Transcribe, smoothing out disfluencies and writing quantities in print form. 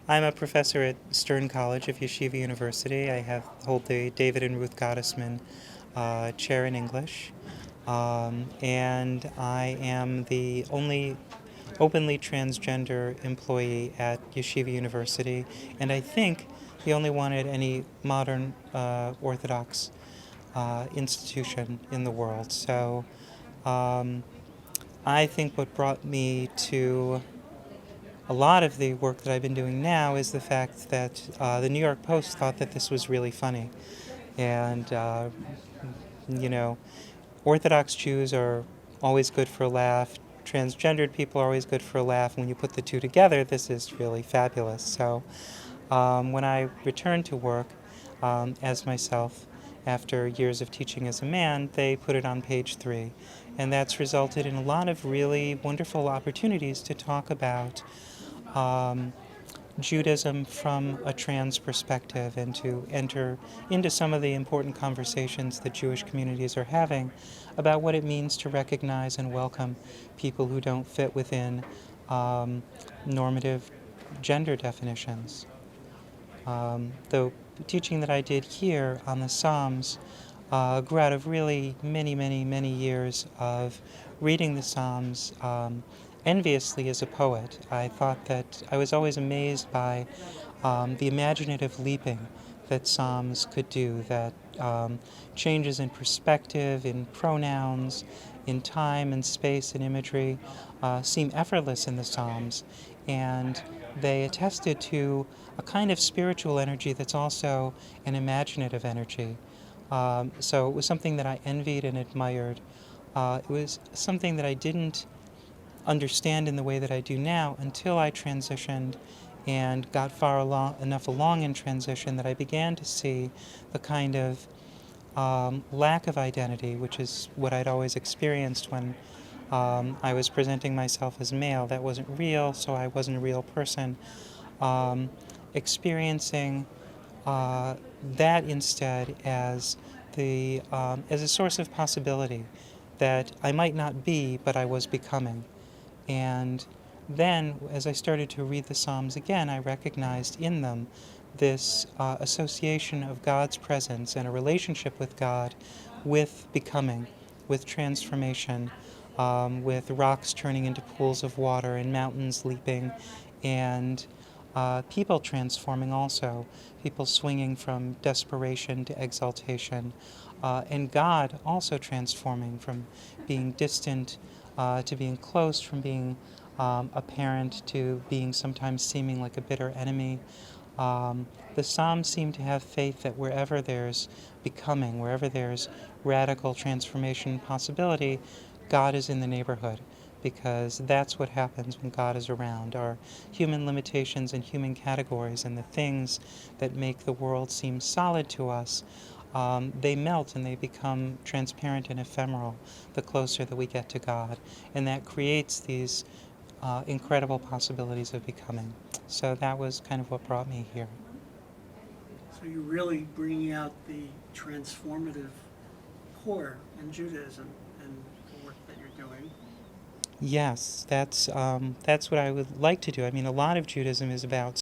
I'm a professor at Stern College of Yeshiva University. Hold the David and Ruth Gottesman Chair in English, and I am the only openly transgender employee at Yeshiva University, and I think the only one at any modern Orthodox institution in the world. So um, I think what brought me to a lot of the work that I've been doing now is the fact that the New York Post thought that this was really funny. And, you know, Orthodox Jews are always good for a laugh. Transgendered people are always good for a laugh. When you put the two together, this is really fabulous. So when I returned to work as myself after years of teaching as a man, they put it on page 3. And that's resulted in a lot of really wonderful opportunities to talk about um, Judaism from a trans perspective and to enter into some of the important conversations that Jewish communities are having about what it means to recognize and welcome people who don't fit within normative gender definitions. The teaching that I did here on the Psalms grew out of really many, many, many years of reading the Psalms enviously as a poet. I thought that I was always amazed by the imaginative leaping that Psalms could do, that changes in perspective, in pronouns, in time and space and imagery seem effortless in the Psalms. And they attested to a kind of spiritual energy that's also an imaginative energy. So it was something that I envied and admired. It was something that I didn't understand in the way that I do now until I transitioned and got enough along in transition that I began to see the kind of lack of identity, which is what I'd always experienced when I was presenting myself as male. That wasn't real, so I wasn't a real person. Um, Experiencing that instead as a source of possibility that I might not be, but I was becoming. And then, as I started to read the Psalms again, I recognized in them this association of God's presence and a relationship with God with becoming, with transformation, with rocks turning into pools of water and mountains leaping, and people transforming also, people swinging from desperation to exaltation, and God also transforming from being distant to being close, from being a parent to being sometimes seeming like a bitter enemy. The Psalms seem to have faith that wherever there's becoming, wherever there's radical transformation possibility, God is in the neighborhood, because that's what happens when God is around. Our human limitations and human categories and the things that make the world seem solid to us, they melt and they become transparent and ephemeral the closer that we get to God. And that creates these incredible possibilities of becoming. So that was kind of what brought me here. So you're really bringing out the transformative core in Judaism and the work that you're doing. Yes, that's what I would like to do. I mean, a lot of Judaism is about